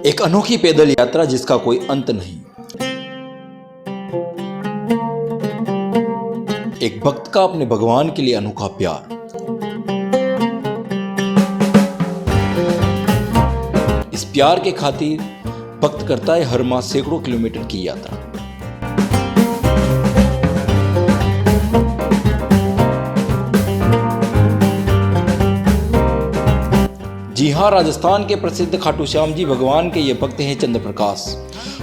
एक अनोखी पैदल यात्रा जिसका कोई अंत नहीं। एक भक्त का अपने भगवान के लिए अनोखा प्यार। इस प्यार के खातिर भक्त करता है हर माह सैकड़ों किलोमीटर की यात्रा। जी हाँ, राजस्थान के प्रसिद्ध खाटू श्याम जी भगवान के ये भक्त हैं चंद्र प्रकाश,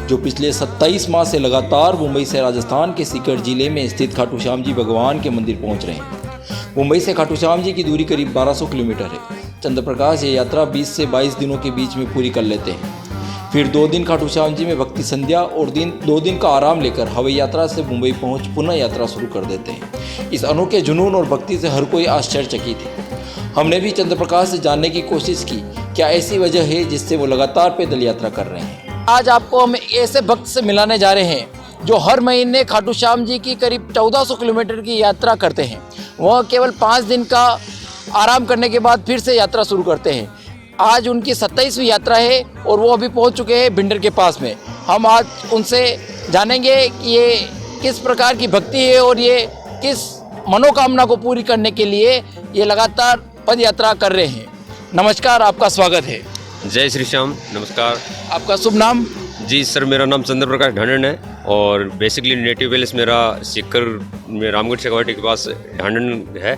जो पिछले 27 माह से लगातार मुंबई से राजस्थान के सीकर जिले में स्थित खाटू श्याम जी भगवान के मंदिर पहुंच रहे हैं। मुंबई से खाटू श्याम जी की दूरी करीब 1200 किलोमीटर है। चंद्र प्रकाश ये यात्रा 20 से 22 दिनों के बीच में पूरी कर लेते हैं। फिर 2 दिन खाटू श्याम जी में भक्ति संध्या और 2 दिन का आराम लेकर हवाई यात्रा से मुंबई पहुंच पुनः यात्रा शुरू कर देते हैं। इस अनोखे जुनून और भक्ति से हर कोई आश्चर्यचकित है। हमने भी चंद्र प्रकाश से जानने की कोशिश की, क्या ऐसी वजह है जिससे वो लगातार पैदल यात्रा कर रहे हैं। आज आपको हम ऐसे भक्त से मिलाने जा रहे हैं जो हर महीने खाटू श्याम जी की करीब 1400 किलोमीटर की यात्रा करते हैं। वह केवल 5 दिन का आराम करने के बाद फिर से यात्रा शुरू करते हैं। आज उनकी 27वीं यात्रा है और वो अभी पहुंच चुके हैं भिंडर के पास में। हम आज उनसे जानेंगे कि ये किस प्रकार की भक्ति है और ये किस मनोकामना को पूरी करने के लिए ये लगातार पद यात्रा कर रहे हैं। नमस्कार, आपका स्वागत है। जय श्री श्याम, नमस्कार। आपका शुभ नाम? जी सर, मेरा नाम चंद्र प्रकाश ढांडन है और बेसिकली नेटिव पैलेस मेरा सीकर में रामगढ़ चकवाटी के पास ढांडन है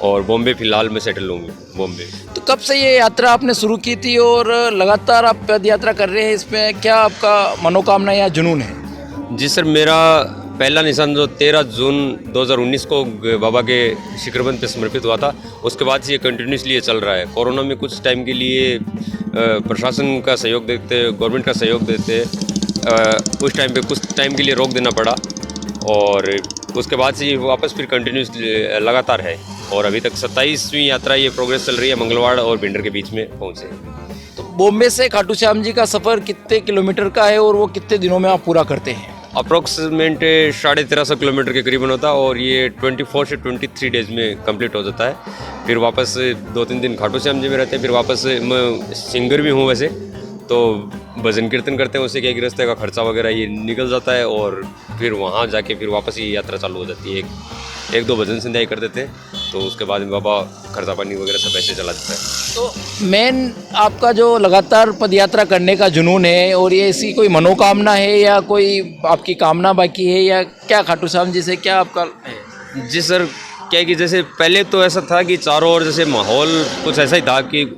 और बॉम्बे फिलहाल मैं सेटल हूँ बॉम्बे। तो कब से ये यात्रा आपने शुरू की थी और लगातार आप पद यात्रा कर रहे हैं, इसमें क्या आपका मनोकामना या जुनून है? जी सर, मेरा पहला निशान जो 13 जून 2019 को बाबा के शिखरबंद पे समर्पित हुआ था, उसके बाद से ये कंटिन्यूसली ये चल रहा है। कोरोना में कुछ टाइम के लिए प्रशासन का सहयोग देते, गवर्नमेंट का सहयोग देते, उस टाइम पे कुछ टाइम के लिए रोक देना पड़ा और उसके बाद से ये वापस फिर कंटिन्यूस लगातार है और अभी तक 27वीं यात्रा ये प्रोग्रेस चल रही है। मंगलवाड़ और भिंडर के बीच में पहुँचे। तो बॉम्बे से खाटू श्याम जी का सफ़र कितने किलोमीटर का है और वो कितने दिनों में आप पूरा करते हैं? अप्रोक्सीमेट 1350 किलोमीटर के करीबन होता है और ये 24 से 23 डेज में कंप्लीट हो जाता है। फिर वापस 2-3 दिन खाटू श्याम जी में रहते हैं। फिर वापस मैं सिंगर भी हूँ वैसे, तो भजन कीर्तन करते हैं, उससे क्या गृहस्थ का खर्चा वगैरह ये निकल जाता है और फिर वहाँ जाके फिर वापस ये यात्रा चालू हो जाती है। एक 2 भजन संध्या करते देते हैं, तो उसके बाद में बाबा खर्चा पानी वगैरह सब ऐसे चला देता है। तो मेन आपका जो लगातार पदयात्रा करने का जुनून है और ये ऐसी कोई मनोकामना है या कोई आपकी कामना बाकी है या क्या खाटू श्याम जी से क्या आपका है? जी सर, क्या है कि जैसे पहले तो ऐसा था कि चारों ओर जैसे माहौल कुछ ऐसा ही था कि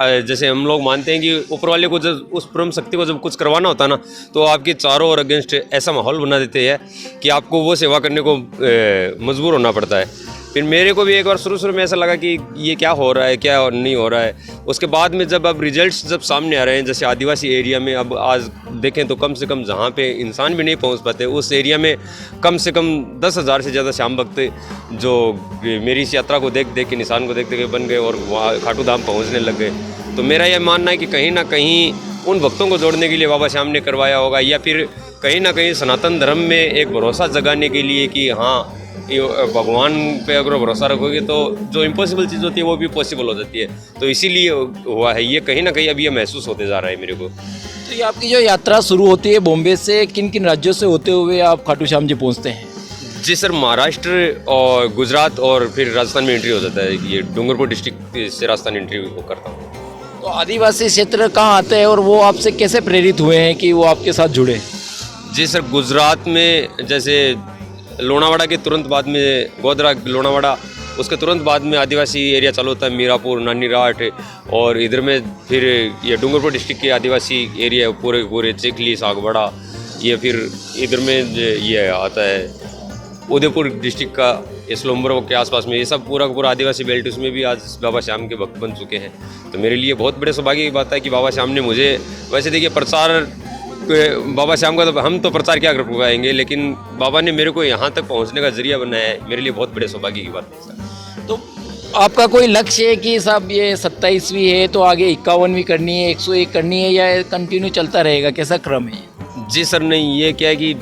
जैसे हम लोग मानते हैं कि ऊपर वाले को जब उस परम शक्ति को जब कुछ करवाना होता है ना, तो आपके चारों ओर अगेंस्ट ऐसा माहौल बना देते हैं कि आपको वो सेवा करने को मजबूर होना पड़ता है। फिर मेरे को भी एक बार शुरू में ऐसा लगा कि ये क्या हो रहा है, क्या और नहीं हो रहा है। उसके बाद में जब अब रिजल्ट्स जब सामने आ रहे हैं, जैसे आदिवासी एरिया में अब आज देखें तो कम से कम जहाँ पे इंसान भी नहीं पहुँच पाते, उस एरिया में कम से कम 10,000 से ज़्यादा श्याम भक्त जो मेरी इस यात्रा को देख के, निशान को देख के बन गए और वहाँ खाटू धाम पहुँचने लग गए। तो मेरा यह मानना है कि कहीं ना कहीं उन भक्तों को जोड़ने के लिए बाबा श्याम ने करवाया होगा, या फिर कहीं ना कहीं सनातन धर्म में एक भरोसा जगाने के लिए कि हाँ, भगवान पे अगर भरोसा रखोगे तो जो इम्पॉसिबल चीज़ होती है वो भी पॉसिबल हो जाती है। तो इसीलिए हुआ है ये, कहीं ना कहीं अभी ये महसूस होते जा रहा है मेरे को। तो ये आपकी जो यात्रा शुरू होती है बॉम्बे से, किन किन राज्यों से होते हुए आप खाटू श्याम जी पहुँचते हैं? जी सर, महाराष्ट्र और गुजरात और फिर राजस्थान में एंट्री हो जाता है। ये डूंगरपुर डिस्ट्रिक्ट से राजस्थान एंट्री करता हूँ। तो आदिवासी क्षेत्र कहाँ आते हैं और वो आपसे कैसे प्रेरित हुए हैं कि वो आपके साथ जुड़े? जी सर, गुजरात में जैसे लोनावाड़ा के तुरंत बाद में गोधरा लोनावाड़ा, उसके तुरंत बाद में आदिवासी एरिया चालू होता है, मीरापुर, नानीराट, और इधर में फिर ये डूंगरपुर डिस्ट्रिक्ट के आदिवासी एरिया पूरे चिखली, सागवाड़ा, ये फिर इधर में ये आता है उदयपुर डिस्ट्रिक्ट का इस्लोम्बरो के आसपास में, ये सब पूरा आदिवासी बेल्ट, उसमें भी आज बाबा श्याम के भक्त बन चुके हैं। तो मेरे लिए बहुत बड़े सौभाग्य की बात है कि बाबा श्याम ने मुझे, वैसे देखिए प्रचार बाबा श्याम का तो हम तो प्रचार क्या कर पाएंगे, लेकिन बाबा ने मेरे को यहाँ तक पहुँचने का जरिया बनाया है, मेरे लिए बहुत बड़े सौभाग्य की बात है सर। तो आपका कोई लक्ष्य है कि साहब ये 27वीं है तो आगे 51वीं करनी है, 101 करनी है, या कंटिन्यू चलता रहेगा, कैसा क्रम है? जी सर, नहीं, ये क्या है कि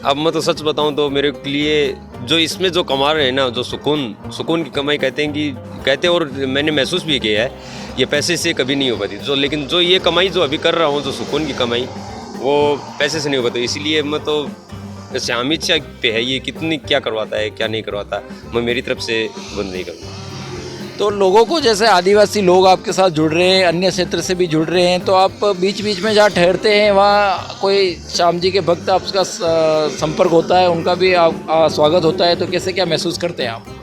अब मैं तो सच बताऊं तो मेरे लिए जो इसमें जो कमा रहे हैं ना, जो सुकून की कमाई कहते हैं और मैंने महसूस भी किया है, ये पैसे से कभी नहीं हो पाती। लेकिन जो ये कमाई जो अभी कर रहा हूँ, जो सुकून की कमाई, वो पैसे से नहीं हो पाती। इसलिए मैं तो श्याम इच्छा पे है, ये कितनी क्या करवाता है क्या नहीं करवाता, मैं मेरी तरफ से बंद नहीं करूँगा। तो लोगों को, जैसे आदिवासी लोग आपके साथ जुड़ रहे हैं, अन्य क्षेत्र से भी जुड़ रहे हैं, तो आप बीच बीच में जहाँ ठहरते हैं वहाँ कोई श्याम जी के भक्त आपका संपर्क होता है, उनका भी स्वागत होता है, तो कैसे क्या महसूस करते हैं आप?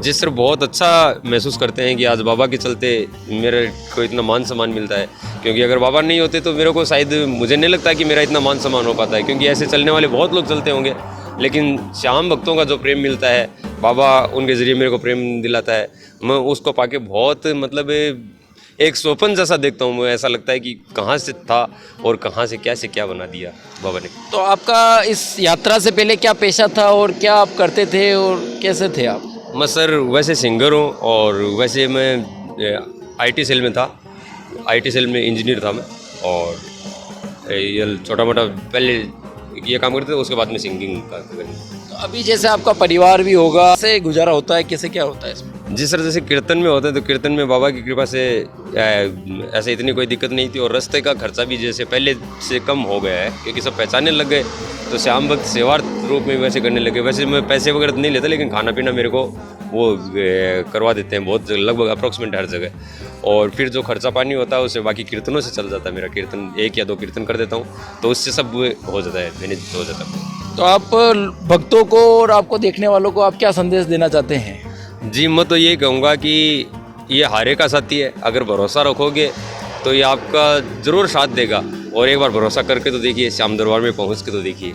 जिस तरह बहुत अच्छा महसूस करते हैं कि आज बाबा के चलते मेरे को इतना मान सम्मान मिलता है, क्योंकि अगर बाबा नहीं होते तो मेरे को शायद, मुझे नहीं लगता कि मेरा इतना मान सम्मान हो पाता है, क्योंकि ऐसे चलने वाले बहुत लोग चलते होंगे, लेकिन श्याम भक्तों का जो प्रेम मिलता है, बाबा उनके ज़रिए मेरे को प्रेम दिलाता है, मैं उसको पाके बहुत मतलब एक स्वप्न जैसा देखता हूँ। मुझे ऐसा लगता है कि कहाँ से था और कहाँ से क्या बना दिया बाबा ने। तो आपका इस यात्रा से पहले क्या पेशा था और क्या आप करते थे और कैसे थे आप? मैं सर वैसे सिंगर हूँ और वैसे मैं आईटी सेल में था, आईटी सेल में इंजीनियर था मैं, और ये छोटा मोटा पहले ये काम करते थे, उसके बाद में सिंगिंग का। तो अभी जैसे आपका परिवार भी होगा, कैसे गुजारा होता है, कैसे क्या होता है इसमें? जिस तरह जैसे कीर्तन में होता है, तो कीर्तन में बाबा की कृपा से ऐसे इतनी कोई दिक्कत नहीं थी, और रास्ते का खर्चा भी जैसे पहले से कम हो गया है, क्योंकि सब पहचानने लग गए, तो श्याम भक्त सेवार्थ रूप में वैसे करने लगे। वैसे मैं पैसे वगैरह नहीं लेता, लेकिन खाना पीना मेरे को वो करवा देते हैं बहुत, लगभग अप्रॉक्सीमेट हर जगह, और फिर जो खर्चा पानी होता है उससे बाकी कीर्तनों से चल जाता है मेरा। कीर्तन 1 या 2 कीर्तन कर देता हूँ, तो उससे सब हो जाता है, मैनेज हो जाता है। तो आप भक्तों को और आपको देखने वालों को आप क्या संदेश देना चाहते हैं? जी, मैं तो ये कहूँगा कि ये हारे का साथी है, अगर भरोसा रखोगे तो ये आपका ज़रूर साथ देगा, और एक बार भरोसा करके तो देखिए, श्याम दरबार में पहुँच के तो देखिए।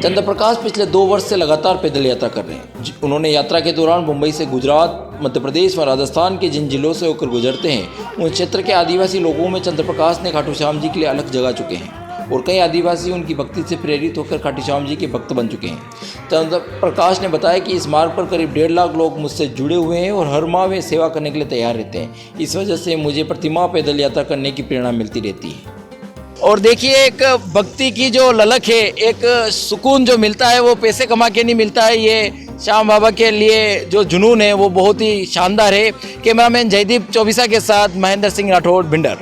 चंद्र प्रकाश पिछले 2 वर्ष से लगातार पैदल यात्रा कर रहे हैं। उन्होंने यात्रा के दौरान मुंबई से गुजरात, मध्य प्रदेश व राजस्थान के जिन जिलों से होकर गुजरते हैं, उन क्षेत्र के आदिवासी लोगों में चंद्र प्रकाश ने खाटू श्याम जी के लिए अलग जगह चुके हैं, और कई आदिवासी उनकी भक्ति से प्रेरित होकर खाटू श्याम जी के भक्त बन चुके हैं। चंद्र प्रकाश ने बताया कि इस मार्ग पर करीब 1.5 लाख लोग मुझसे जुड़े हुए हैं, और हर माह वे सेवा करने के लिए तैयार रहते हैं। इस वजह से मुझे प्रतिमाह पैदल यात्रा करने की प्रेरणा मिलती रहती है। और देखिए, एक भक्ति की जो ललक है, एक सुकून जो मिलता है, वो पैसे कमा के नहीं मिलता है। ये श्याम बाबा के लिए जो जुनून है वो बहुत ही शानदार है। कैमरामैन जयदीप चौबीसा के साथ महेंद्र सिंह राठौड़, भिंडर।